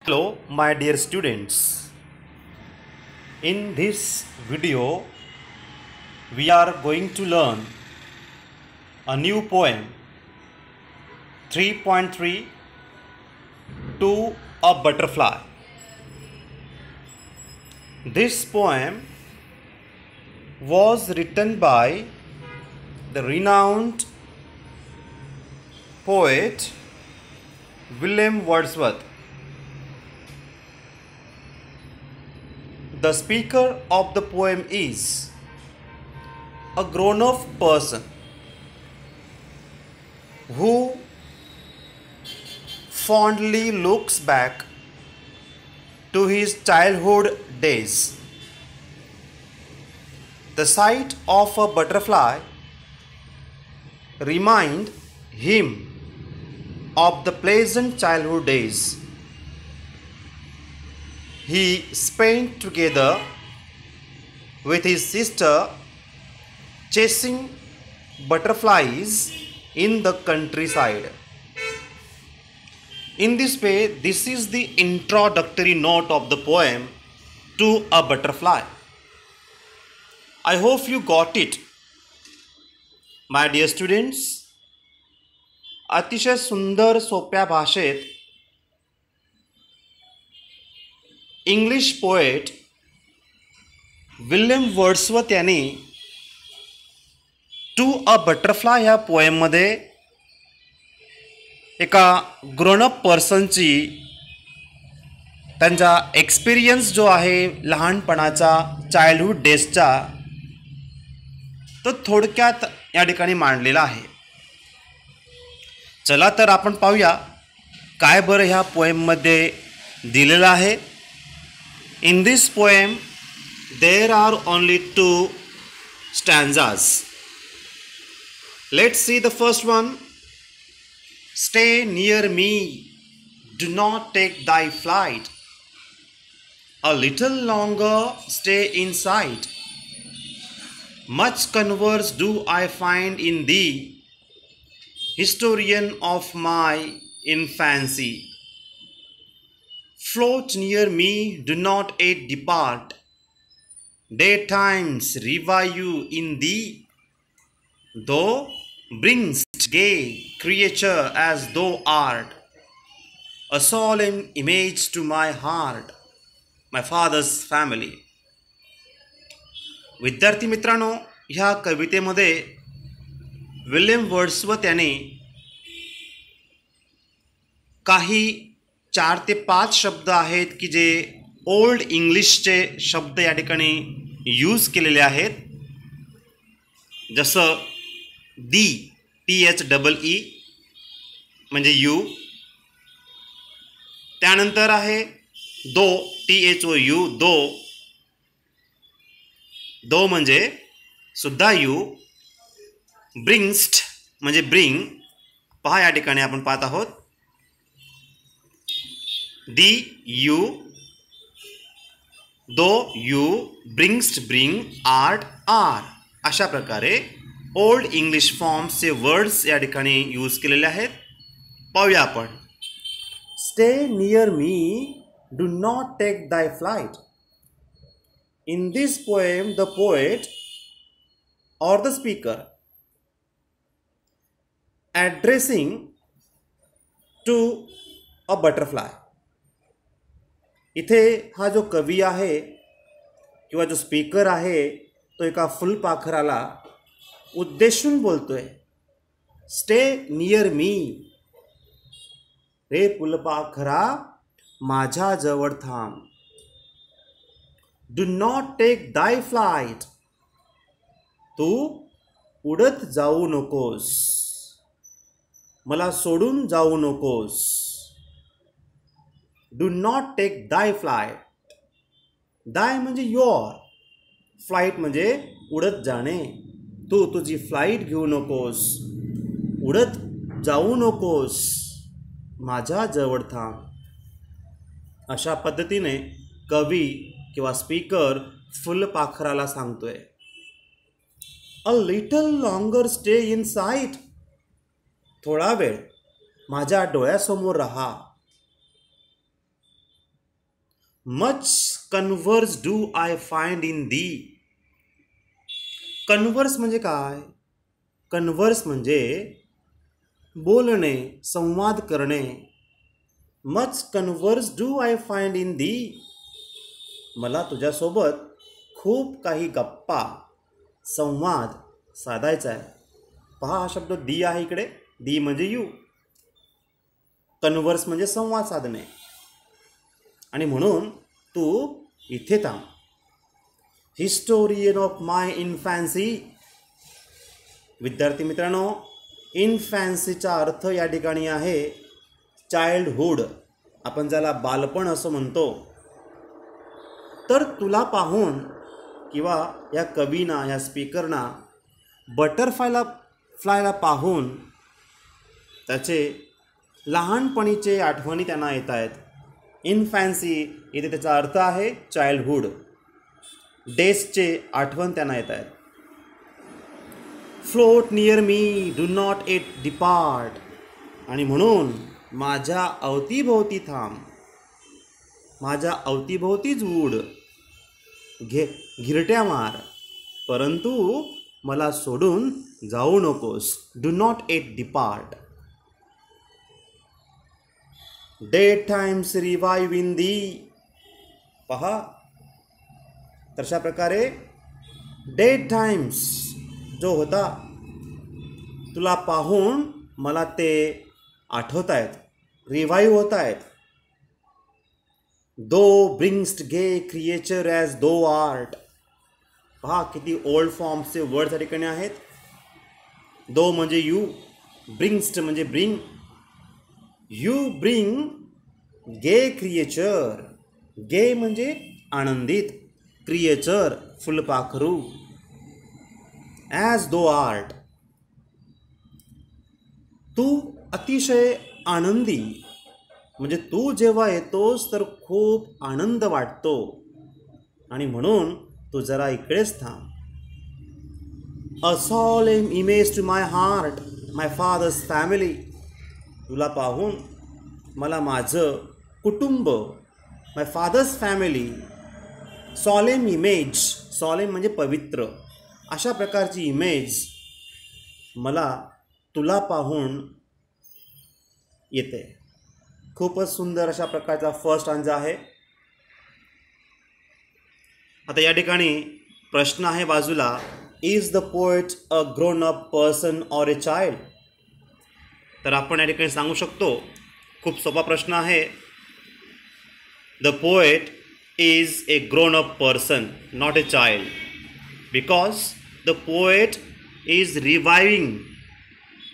Hello, my dear students. In this video, we are going to learn a new poem 3.3 to a butterfly. This poem was written by the renowned poet William Wordsworth. The speaker of the poem is a grown-up person who fondly looks back to his childhood days. The sight of a butterfly reminds him of the pleasant childhood days he spent together with his sister chasing butterflies in the countryside. In this way, this is the introductory note of the poem to a butterfly. I hope you got it. My dear students, अतिशय सुंदर सोप्या भाषेत English poet William Wordsworth यांनी to a butterfly ह्या पोएममध्ये एका grown up पर्सनची त्यांचा experience जो आहे लहानपणाचा चाइल्डहुड डेजचा तो थोडक्यात या ठिकाणी मांडलेला आहे. चला तर आपण पाहूया काय बरं ह्या पोएममध्ये दिलेलं आहे. In this poem, there are only 2 stanzas. Let's see the first one. Stay near me, do not take thy flight. A little longer stay inside. Much converse do I find in thee, historian of my infancy. Float near me, do not yet depart. Daytimes revive you in thee. Thou bringst gay creature as thou art, a solemn image to my heart, my father's family. विद्यार्थी मित्रांनो, ह्या कवितेमध्ये William Wordsworth यांनी काही 4 ते 5 शब्द आहेत की जे ओल्ड इंग्लिशचे शब्द या ठिकाणी यूज केलेले आहेत. जसं दी THEE म्हणजे यू, त्यानंतर आहे दो THOU दो म्हणजे सुद्धा यू, ब्रिंग्स्ट म्हणजे ब्रिंग. पहा या ठिकाणी आपण पाहत आहोत thee you, thou you, bringest bring, art are. अशा प्रकारे ओल्ड इंग्लिश फॉर्म्सचे वर्ड्स या ठिकाणी यूज केलेले आहेत. पाहूया आपण. Stay near me, do not take thy flight. In this poem the poet or the speaker addressing to a butterfly. इथे हा जो कवी आहे किंवा जो स्पीकर आहे तो एका फुलपाखराला उद्देशून बोलतोय. स्टे नियर मी, रे फुलपाखरा माझ्या जवळ थांब. Do not take thy flight, तू उडत जाऊ नकोस, मला सोडून जाऊ नकोस. Do not take thy flight. दाय म्हणजे योर, फ्लाइट म्हणजे उडत जाणे. तू तुझी फ्लाइट घेऊ नकोस, उडत जाऊ नकोस, माझ्या जवळ थांब. अशा पद्धतीने कवी किंवा स्पीकर फुलपाखराला सांगतोय. A little longer stay in sight. थोडा वेळ माझ्या डोळ्यासमोर रहा. Much converse do I find in thee. Converse म्हणजे काय? कन्व्हर्स म्हणजे बोलणे, संवाद करणे. Much converse do I find in thee. मला तुझ्यासोबत खूप काही गप्पा, संवाद साधायचा आहे. पहा, हा शब्द दी आहे इकडे. दी म्हणजे यू. कन्व्हर्स म्हणजे संवाद साधणे. आणि म्हणून तू इथे थांब. हिस्टोरियन ऑफ माय इन्फॅन्सी. विद्यार्थी मित्रांनो, इन्फॅन्सीचा अर्थ या ठिकाणी आहे चाइल्डहुड. आपण ज्याला बालपण असं म्हणतो. तर तुला पाहून किंवा या कवीना, या स्पीकरना बटरफ्लायला पाहून त्याचे लहानपणीचे आठवणी त्यांना येत आहेत. इन्फॅन्सी इथे त्याचा अर्थ आहे चाइल्डहुड. डेजचे आठवण त्यांना येत आहेत. Float near me, do not it depart. आणि म्हणून माझ्या अवतीभोवती थांब, माझ्या अवतीभोवतीच उड, घिरट्या मार, परंतु मला सोडून जाऊ नकोस. Do not it depart. Dead times revive in thee. पहा, तर अशा प्रकारे डेड टाइम्स जो होता, तुला पाहून मला ते आठवत आहेत, रिवाइव होत आहेत. दो ब्रिंग्स्ट गे क्रिएचर ॲज दो आर्ट. पहा, किती ओल्ड फॉर्म्सचे वर्ड या ठिकाणी आहेत. दो म्हणजे यू, ब्रिंग्स्ट म्हणजे bring. You bring gay creature. Gay म्हणजे आनंदित, क्रिएचर फुलपाखरू. ॲज दो आर्ट. तू अतिशय आनंदी, म्हणजे तू जेव्हा येतोस तर खूप आनंद वाटतो. आणि म्हणून तू जरा इकडेच थांब. A solemn image to my heart, my father's family. तुला पाहून मला माझं कुटुंब, my father's family, solemn image, solemn म्हणजे पवित्र, अशा प्रकारची इमेज मला तुला पाहून येते. खूपच सुंदर अशा प्रकारचा फर्स्ट स्टांजा आहे. आता या ठिकाणी प्रश्न आहे बाजूला, is the poet a grown up person or a child. तर आपण या ठिकाणी सांगू शकतो, खूप सोपा प्रश्न आहे. The poet is A grown up person, not a child, because the poet is reviving.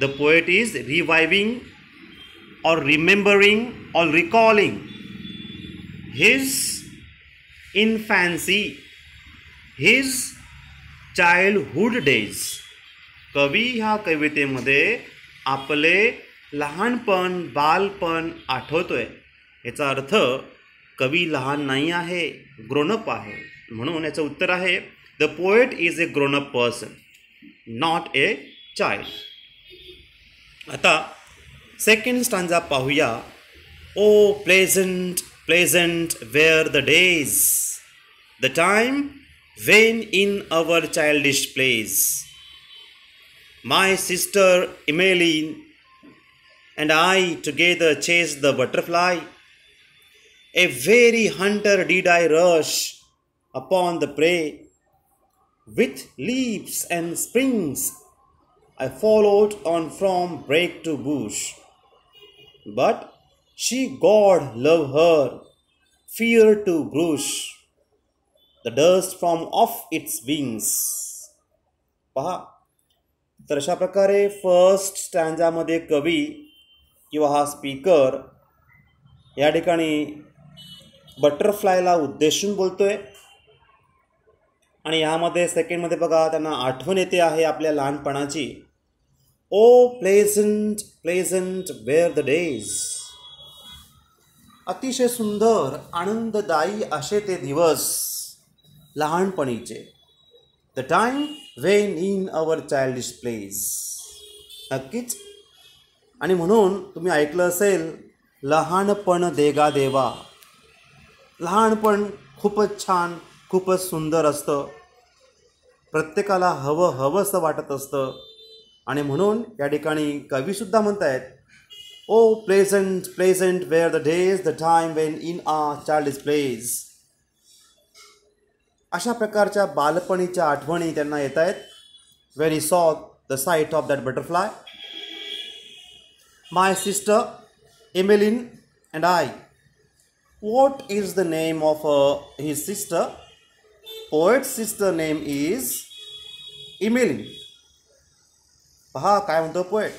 The poet is reviving or remembering or recalling his infancy, his childhood days. कवी ह्या कवितेमध्ये आपले लहानपण, बालपण आठवतोय. याचा अर्थ कवी लहान नाही आहे, ग्रोनअप आहे. म्हणून याचं उत्तर आहे the poet is a grown up person, not a child. आता सेकंड स्टांजा पाहूया. O pleasant pleasant were the days, the time when in our childish place. My sister Emmeline and I together chased the butterfly. A very hunter did I rush upon the prey. With leaps and springs I followed on from brake to bush. But she, God love her, feared to brush the dust from off its wings. पहा, तर अशा प्रकारे first स्टँजामध्ये कवी किंवा हा speaker या ठिकाणी बटरफ्लायला उद्देशून बोलतोय. आणि यामध्ये सेकंडमध्ये बघा, त्यांना आठवण येते आहे आपल्या लहानपणाची. O pleasant pleasant were the days. अतिशय सुंदर, आनंददायी असे ते दिवस लहानपणीचे. The time when in our childish place. नक्कीच. आणि म्हणून तुम्ही ऐकलं असेल, लहानपण देगा देवा. लहानपण खूपच छान, खूपच सुंदर असतं. प्रत्येकाला हवंसं वाटत असतं. आणि म्हणून या ठिकाणी कवीसुद्धा म्हणतायत, O pleasant pleasant were the days the time when in a child is plays. अशा प्रकारच्या बालपणीच्या आठवणी त्यांना येत आहेत. When he saw the site of that butterfly, my sister Emeline and I. What is the name of his sister? Poet's sister name is Emmeline. पहा काय म्हणतो poet.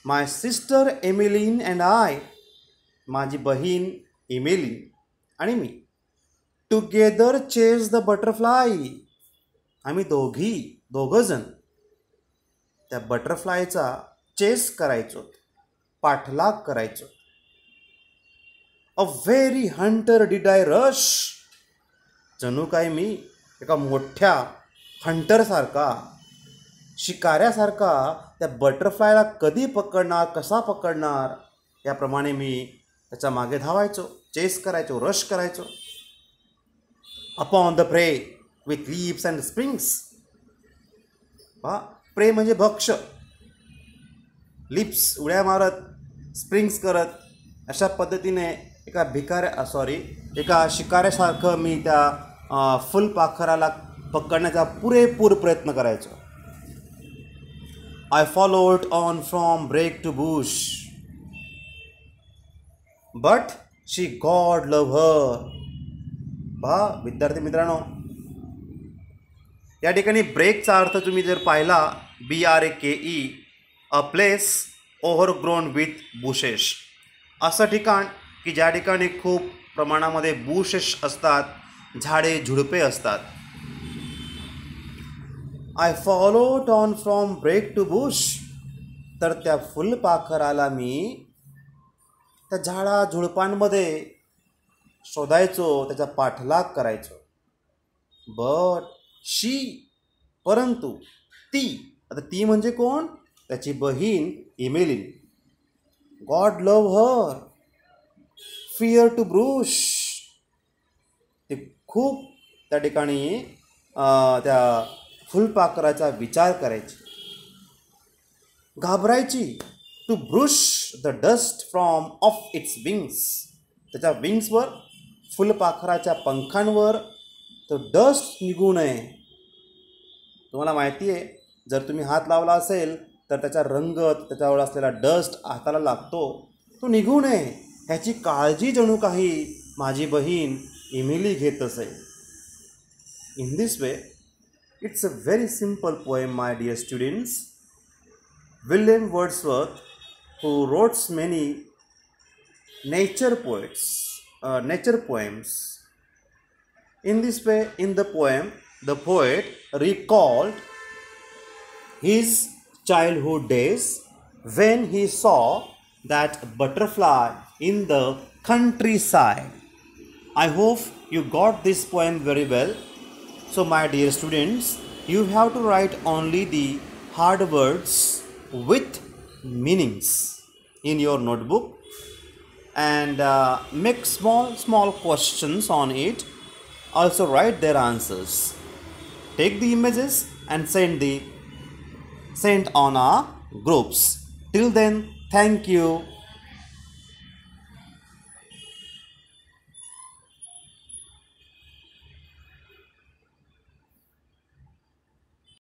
My sister Emmeline and I, माझी बहीण Emmeline आणि मी, together chase the butterfly, आम्ही दोघंजण त्या बटरफ्लायचा chess करायचो, पाठलाग करायचो. A very Hunter did I rush, जणू काय मी एका मोठ्या हंटरसारखा, शिकाऱ्यासारखा त्या बटरफ्लायला कधी पकडणार, कसा पकडणार याप्रमाणे मी त्याच्या मागे धावायचो, चेस करायचो, रश करायचो. Upon the prey with leaves and springs. पहा, प्रे म्हणजे भक्ष, लिप्स उड्या मारत, स्प्रिंग्स करत, अशा पद्धतीने एका शिकाऱ्यासारखं मी त्या फुलपाखराला पकडण्याचा पुरेपूर प्रयत्न करायचो. I followed on from brake to bush, but she God love her. पहा विद्यार्थी मित्रांनो, या ठिकाणी ब्रेकचा अर्थ तुम्ही जर पाहिला, BRAKE, a place overgrown with bushes, असं ठिकाण की ज्या ठिकाणी खूप प्रमाणामध्ये बुशेस असतात, झाडे झुडपे असतात. I followed on from brake to bush, तर त्या फुलपाखराला मी त्या झाडा झुडपांमध्ये शोधायचो, त्याचा पाठलाग करायचो. बट शी, परंतु ती, आता ती म्हणजे कोण, त्याची बहीण Emmeline. God love her, fear to brush, ते खूप त्या ठिकाणी त्या फुलपाखराचा विचार करायची, घाबरायची. To brush the dust from off its wings, त्याच्या विंग्सवर, फुलपाखराच्या पंखांवर तो डस्ट निघू नये. तुम्हाला माहिती आहे, जर तुम्ही हात लावला असेल तर त्याचा रंग, त्याच्यावर असलेला डस्ट हाताला लागतो, तो निघू नये ह्याची काळजी जणू काही माझी बहीण एमिली घेत असे. In this way, it's a very simple poem, my dear students. William Wordsworth, who wrote many nature poems. In this way, in the poem, the poet recalled his childhood days when he saw that butterfly in the countryside. I hope you got this poem very well. So my dear students, you have to write only the hard words with meanings in your notebook and make small questions on it. Also write their answers. Take the images and send on our groups. Till then, thank you.